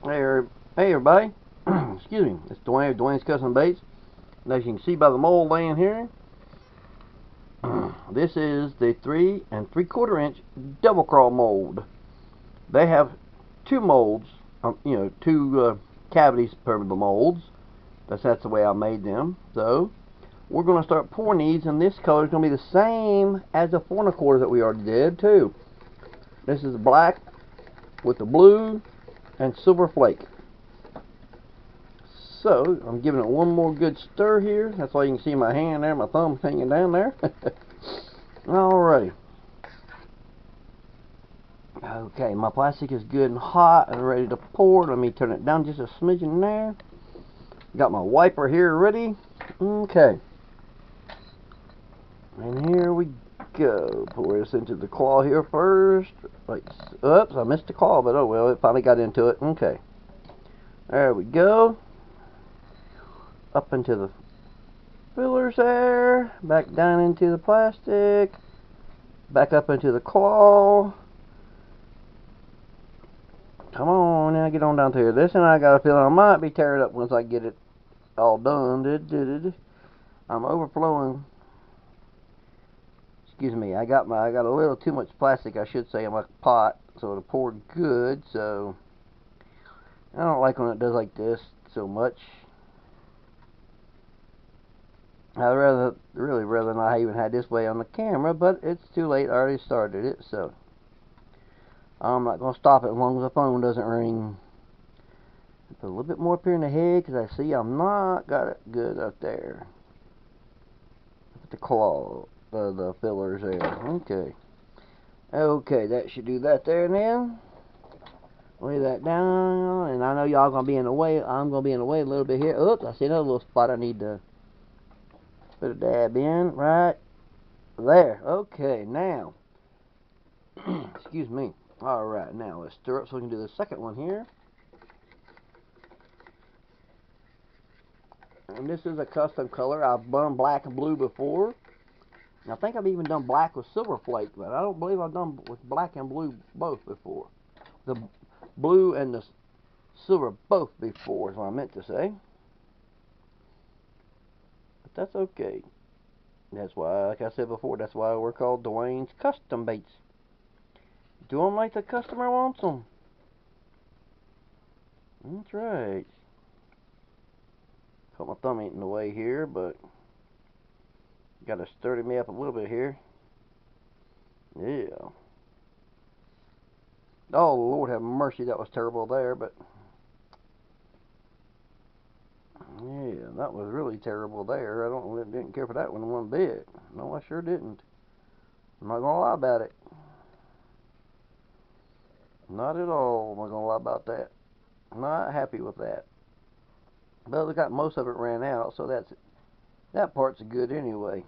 Hey everybody, excuse me, it's Dwayne's Custom Baits. And as you can see by the mold laying here, this is the 3 3/4 inch double crawl mold. They have two molds, two cavities per the molds. That's the way I made them. So we're going to start pouring these, and this color is going to be the same as the 4 1/4 that we already did too. This is black with the blue and silver flake. So I'm giving it one more good stir here. That's why you can see my hand there, my thumb hanging down there. Alrighty. Okay, my plastic is good and hot and ready to pour. Let me turn it down just a smidgen there. Got my wiper here ready. Okay. And here we go. Pour this into the claw here first. Like, oops, I missed the claw, but oh well, it finally got into it. Okay. There we go. Up into the fillers there, back down into the plastic, back up into the claw. Come on, now get on down to here. This, and I got a feeling I might be tearing up once I get it all done. I'm overflowing. Excuse me, I got a little too much plastic, I should say, in my pot, so it'll pour good. So I don't like when it does like this so much. I'd really rather not even had this way on the camera, but it's too late. I already started it, so I'm not going to stop it as long as the phone doesn't ring. Put a little bit more up here in the head, because I see I'm not got it good up there. Put the claw, the fillers there. Okay, that should do that there then. Lay that down, and I know y'all going to be in the way. I'm going to be in the way a little bit here. Oops, I see another little spot I need to put a dab in right there. Okay, now, excuse me. Alright, now let's stir up so we can do the second one here. And this is a custom color. I've done black and blue before. And I think I've even done black with silver flake, but I don't believe I've done with black and blue both before. The blue and the silver both before is what I meant to say. That's okay. That's why, like I said before, that's why we're called Dwayne's Custom Baits. Do them like the customer wants them. That's right. Hope my thumb ain't in the way here, but got to stir me up a little bit here. Yeah. Oh, Lord have mercy, that was terrible there, but yeah, that was really terrible there. Didn't care for that one bit. No, I sure didn't. I'm not gonna lie about it. Not at all. I'm not gonna lie about that. Not happy with that. But we got most of it ran out, so that part's good anyway.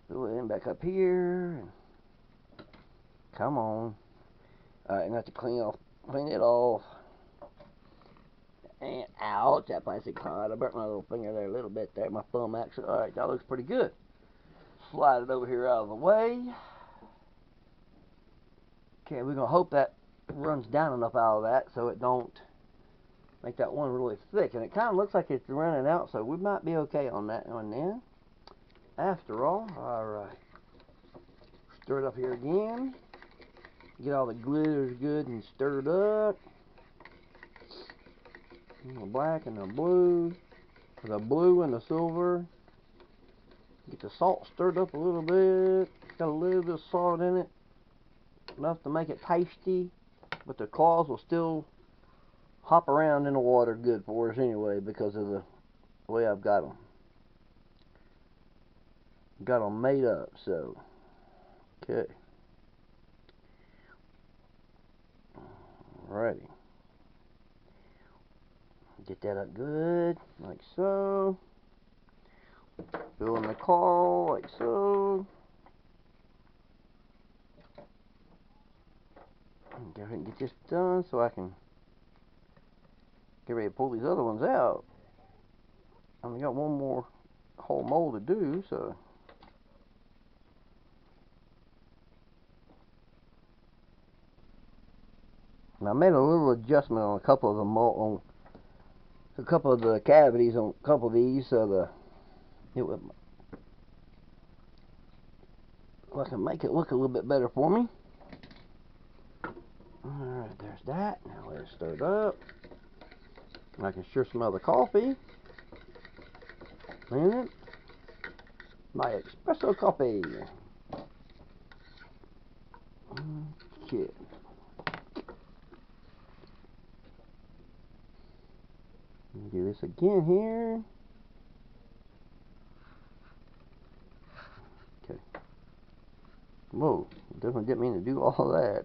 Fill it in back up here. Come on. Alright, and I have to clean it off. And ouch, that plastic hot. I burnt my little finger there a little bit there, my thumb actually. Alright, that looks pretty good. Slide it over here out of the way. Okay, we're gonna hope that runs down enough out of that so it don't make that one really thick. And it kind of looks like it's running out, so we might be okay on that one then. After all, alright. Stir it up here again. Get all the glitters good and stirred up. The black and the blue and the silver. Get the salt stirred up a little bit. Got a little bit of salt in it, enough to make it tasty, but the claws will still hop around in the water good for us anyway because of the way I've got them made up. So okay, alrighty. Get that up good, like so. Fill in the claw, like so. Go ahead and get this done so I can get ready to pull these other ones out. I only got one more whole mold to do, so. And I made a little adjustment on a couple of the cavities on a couple of these, so I can make it look a little bit better for me. Alright, there's that. Now let's stir it up. I can sure smell the coffee in it. My espresso coffee. Okay. Do this again here. Okay. Whoa, definitely didn't mean to do all that.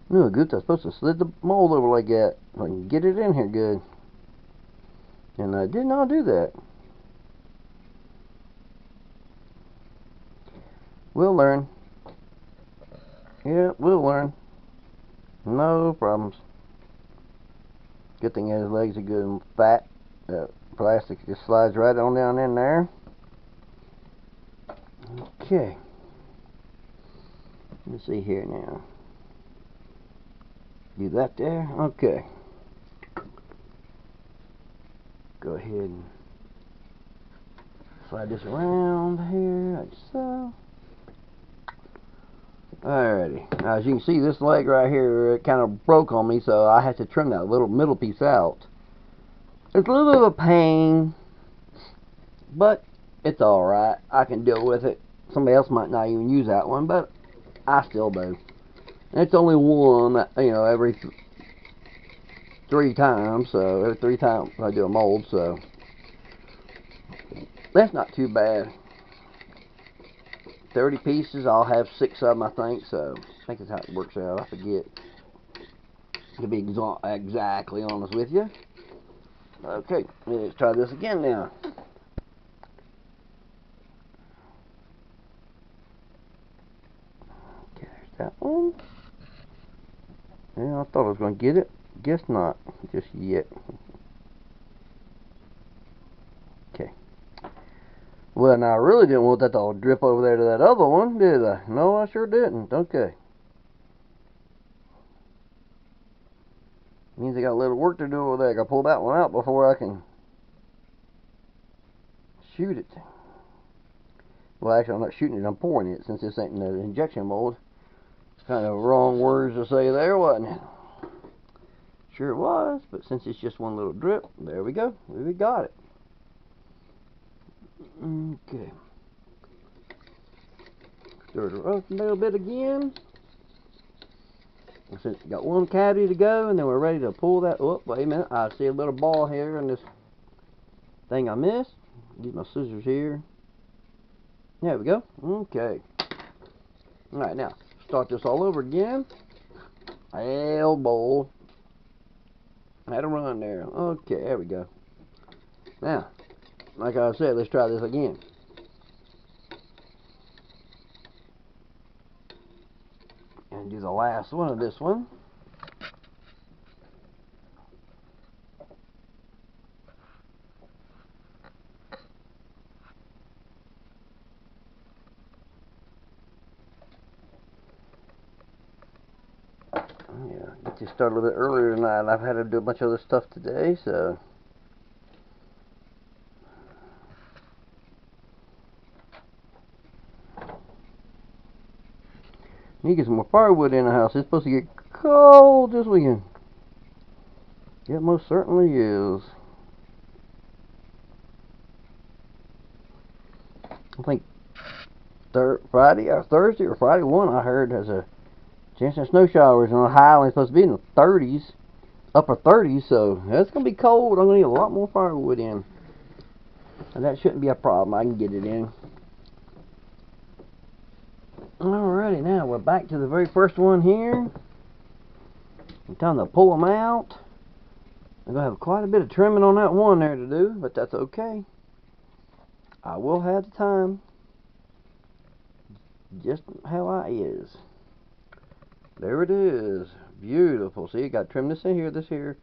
No, good. I'm supposed to slid the mold over like that. I can get it in here good. And I did not do that. We'll learn. Yeah, we'll learn. No problems. Good thing his legs are good and fat. Plastic just slides right on down in there. Okay. Let's see here now. Do that there. Okay. Go ahead and slide this around here like so. Alrighty. Now, as you can see, this leg right here kind of broke on me, so I had to trim that little middle piece out. It's a little bit of a pain, but it's alright. I can deal with it. Somebody else might not even use that one, but I still do. And it's only one, you know, every 3 times, so every 3 times I do a mold, so that's not too bad. 30 pieces, I'll have 6 of them, I think, so I think that's how it works out. I forget, to be exactly honest with you. Okay, let's try this again now. Okay, there's that one. Yeah, I thought I was going to get it. Guess not, just yet. Okay. Well, now I really didn't want that to all drip over there to that other one, did I? No, I sure didn't. Okay. Means I got a little work to do over there. I gotta pull that one out before I can shoot it. Well, actually, I'm not shooting it. I'm pouring it, since this ain't an injection mold. It's kind of wrong words to say there, wasn't it? Sure it was, but since it's just one little drip, there we go. We got it. Okay. Stir it up a little bit again. Since we got one cavity to go, and then we're ready to pull that. Oh, wait a minute. I see a little ball here in this thing I missed. Use my scissors here. There we go. Okay. Alright, now start this all over again. Elbow. Had a run there. Okay, there we go. Now, like I said, let's try this again. And do the last one of this one. Yeah, get you started a little bit earlier tonight. I've had to do a bunch of other stuff today, so. Need to get some more firewood in the house. It's supposed to get cold this weekend. It most certainly is. I think Friday or Thursday or Friday one, I heard there's a chance of snow showers, and on the high it's supposed to be in the 30s, upper 30s, so that's going to be cold. I'm going to need a lot more firewood in. And that shouldn't be a problem. I can get it in. Alrighty, now we're back to the very first one here. It's time to pull them out. I'm going to have quite a bit of trimming on that one there to do, but that's okay. I will have the time. Just how I is. There it is. Beautiful. See, you got to trim this in here, this here.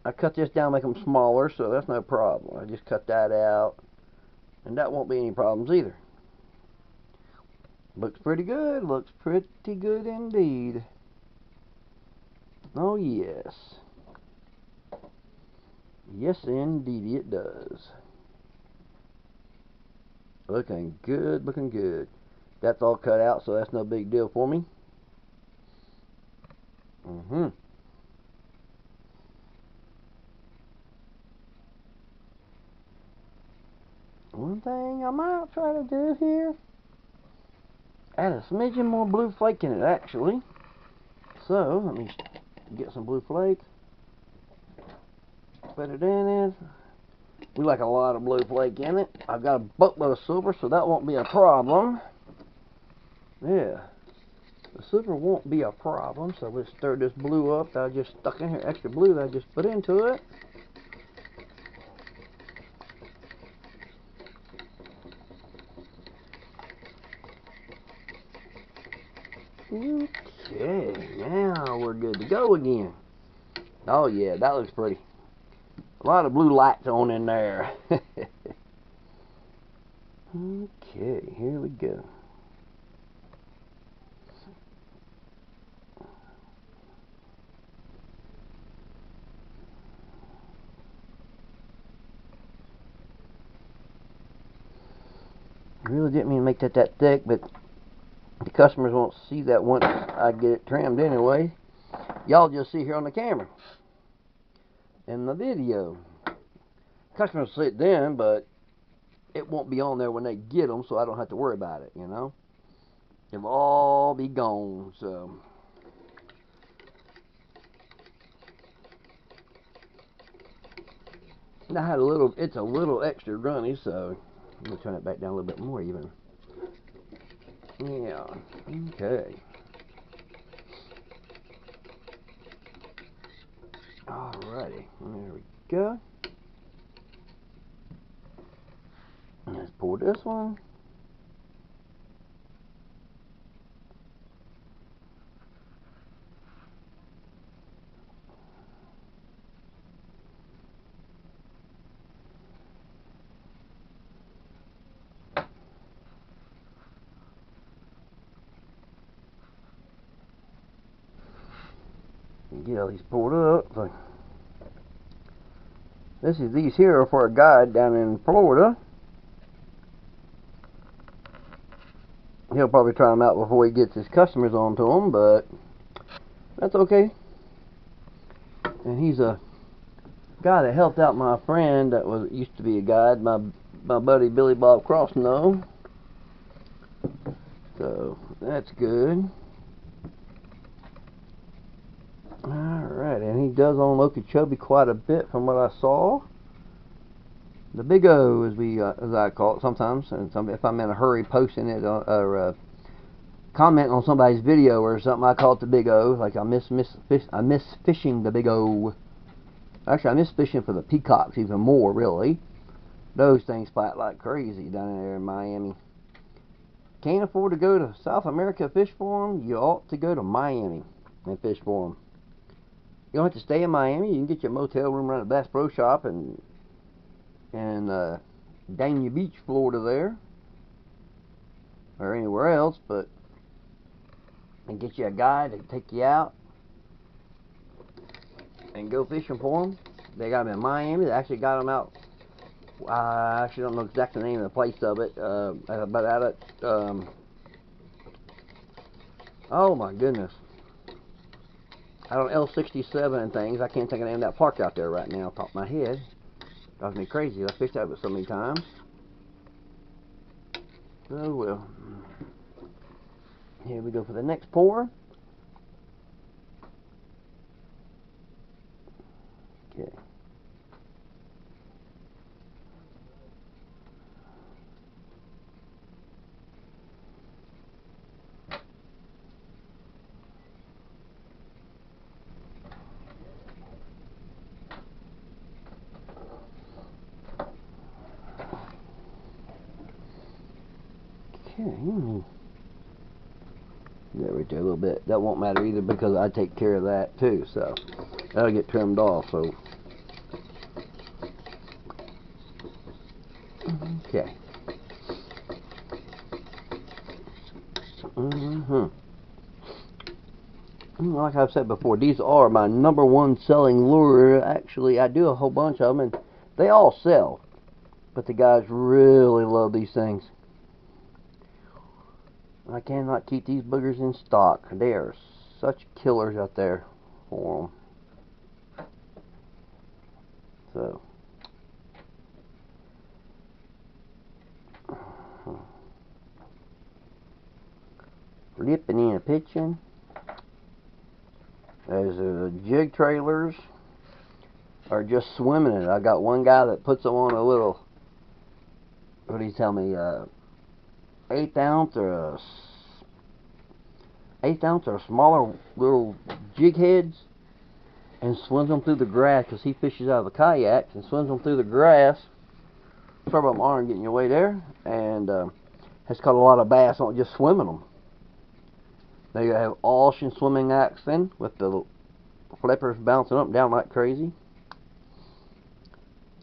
I cut this down, make them smaller, so that's no problem. I just cut that out, and that won't be any problems either. Looks pretty good. Looks pretty good indeed. Oh, yes. Yes, indeed it does. Looking good, looking good. That's all cut out, so that's no big deal for me. One thing I might try to do here, add a smidgen more blue flake in it, actually. So, let me get some blue flake. Put it in it. We like a lot of blue flake in it. I've got a boatload of silver, so that won't be a problem. Yeah. The silver won't be a problem, so let's stir this blue up that I just stuck in here. Extra blue that I just put into it. Okay, now we're good to go again. Oh yeah, that looks pretty. A lot of blue lights on in there. Okay, here we go. I really didn't mean to make that thick, but the customers won't see that once I get it trimmed anyway. Y'all just see here on the camera. In the video. Customers will see it then, but it won't be on there when they get them, so I don't have to worry about it, you know. It'll all be gone, so. And I had a little, it's a little extra runny, so I'm going to turn it back down a little bit more even. Yeah, okay. Alrighty, there we go. Let's pour this one. Get all these poured up. So these here are for a guide down in Florida. He'll probably try them out before he gets his customers onto them, but that's okay. And he's a guy that helped out my friend that used to be a guide, my buddy Billy Bob Craws. So that's good. Alright, and he does own Okeechobee quite a bit from what I saw. The Big O, as I call it sometimes, and if I'm in a hurry posting it or commenting on somebody's video or something, I call it the Big O. Like I miss fishing the Big O. Actually, I miss fishing for the peacocks even more, really. Those things fight like crazy down there in Miami. Can't afford to go to South America to fish for them? You ought to go to Miami and fish for them. You don't have to stay in Miami. You can get your motel room around the Bass Pro Shop and Dania Beach, Florida there, or anywhere else, but and get you a guide to take you out and go fishing for them. They got them in Miami. They actually got them out. I actually don't know exactly the name of the place of it, but out at oh my goodness, out on L67 and things. I can't think of the name of that park out there right now off the top of my head. Drives me crazy. I fished out of it so many times. Oh well. Here we go for the next pour. Okay. Okay. There we right there a little bit. That won't matter either because I take care of that too, so that'll get trimmed off. So okay. Like I've said before, these are my #1 selling lure. Actually, I do a whole bunch of them, and they all sell. But the guys really love these things. I cannot keep these boogers in stock. They are such killers out there for them. So. Flipping in a pitching. There's jig trailers are just swimming in it. I got one guy that puts them on a little, what do you tell me, 1/8 ounce or 1/8 ounce or smaller little jig heads and swims them through the grass because he fishes out of the kayaks and swims them through the grass. Sorry about my arm getting your way there. And has caught a lot of bass on just swimming them. They have ocean swimming action with the flippers bouncing up and down like crazy.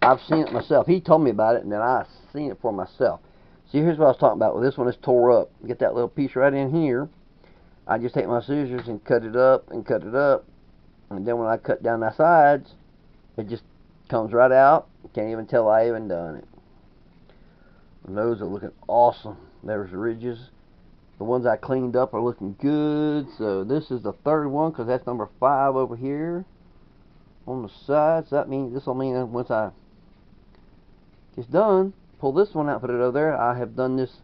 I've seen it myself. He told me about it, and then I've seen it for myself. See, here's what I was talking about. Well, this one is tore up. Get that little piece right in here. I just take my scissors and cut it up and cut it up. And then when I cut down the sides, it just comes right out. You can't even tell I even done it. And those are looking awesome. There's ridges. The ones I cleaned up are looking good. So this is the third one because that's number 5 over here on the side. So that means this will mean that once I get done, pull this one out, put it over there. I have done this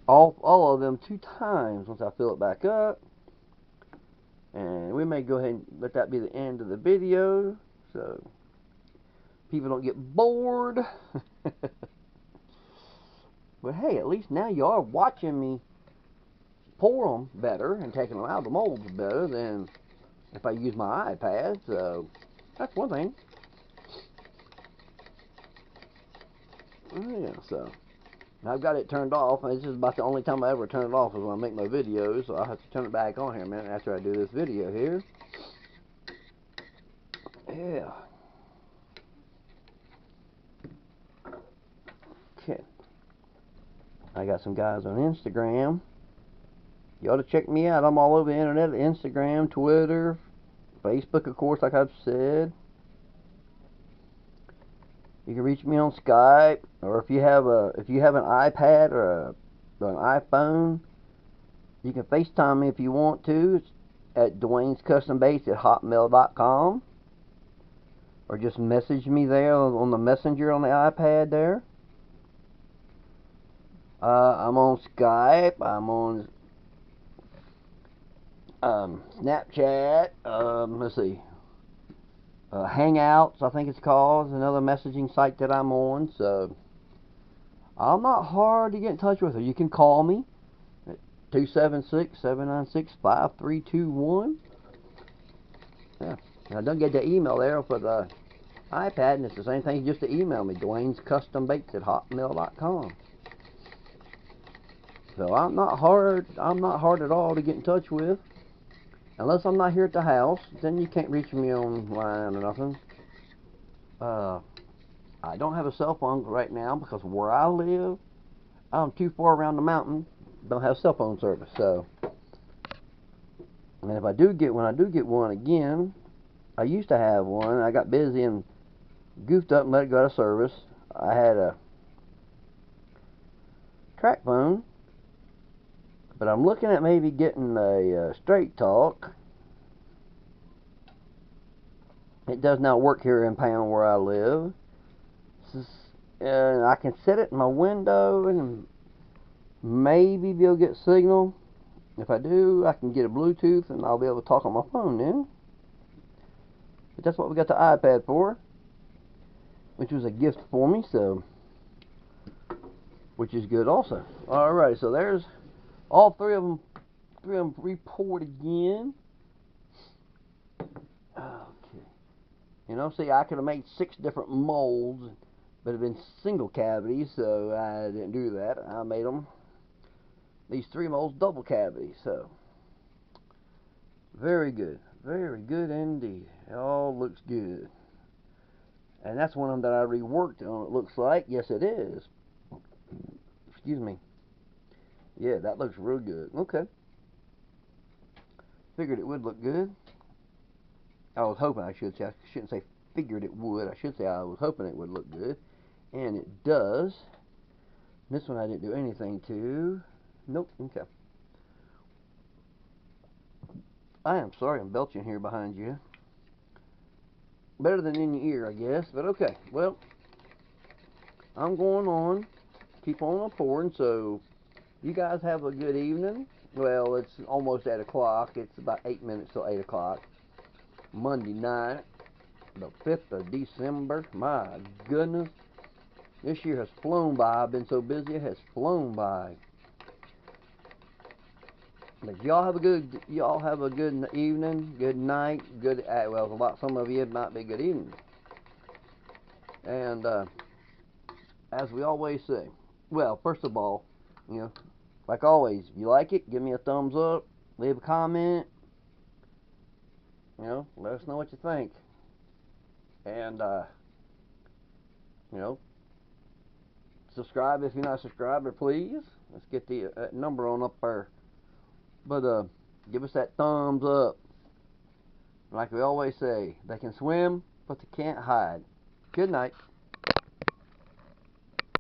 all of them 2 times once I fill it back up. And we may go ahead and let that be the end of the video so people don't get bored. But hey, at least now you are watching me pour them better and taking them out of the molds better than if I use my iPad. So that's one thing. Yeah, so I've got it turned off. This is about the only time I ever turn it off is when I make my videos. So I'll have to turn it back on here a minute after I do this video here. Yeah. Okay. I got some guys on Instagram. You ought to check me out. I'm all over the internet, Instagram, Twitter, Facebook, of course, like I've said. You can reach me on Skype, or if you have an iPad or an iPhone, you can FaceTime me if you want to. It's at Dwayne'sCustomBaits@hotmail.com, or just message me there on the messenger on the iPad there. I'm on Skype. I'm on Snapchat. Let's see. Hangouts, I think it's called, is another messaging site that I'm on. So I'm not hard to get in touch with. Or you can call me at 276-796-5321. Yeah. Now don't get the email there for the iPad, and it's the same thing. Just to email me, Dwayne'sCustomBaits@hotmail.com. So I'm not hard at all to get in touch with. Unless I'm not here at the house, then you can't reach me online or nothing. I don't have a cell phone right now because where I live, I'm too far around the mountain. Don't have cell phone service. So, and if I do get one, again, I used to have one. I got busy and goofed up and let it go out of service. I had a track phone. But I'm looking at maybe getting a straight talk. It does not work here in Pound where I live. I can set it in my window and maybe be able to get signal. If I do, I can get a Bluetooth and I'll be able to talk on my phone then. But that's what we got the iPad for, which was a gift for me, so which is good also. Alright, so there's all three of them report again. Okay. You know, see, I could have made 6 different molds, but it have been single cavities, so I didn't do that. I made them, these 3 molds, double cavities. So Very good. Very good indeed. It all looks good. And that's one of them that I reworked on, it looks like. Yes, it is. Excuse me. Yeah, that looks real good. Okay. Figured it would look good. I was hoping, I should say. I shouldn't say figured it would. I should say I was hoping it would look good. And it does. This one I didn't do anything to. Nope. Okay. I am sorry I'm belching here behind you. Better than in your ear, I guess. But okay. Well, I'm going on. Keep on pouring. So, you guys have a good evening. Well, it's almost 8 o'clock. It's about 8 minutes till 8 o'clock. Monday night, the 5th of December. My goodness. This year has flown by. I've been so busy, it has flown by. But y'all have a good evening, good night, good, well, some of you it might be good evening. And as we always say, well, first of all, you know, like always, if you like it, give me a thumbs up, leave a comment, you know, let us know what you think. And you know, subscribe if you're not a subscriber, please. Let's get the number on up there. But give us that thumbs up. Like we always say, they can swim, but they can't hide. Good night.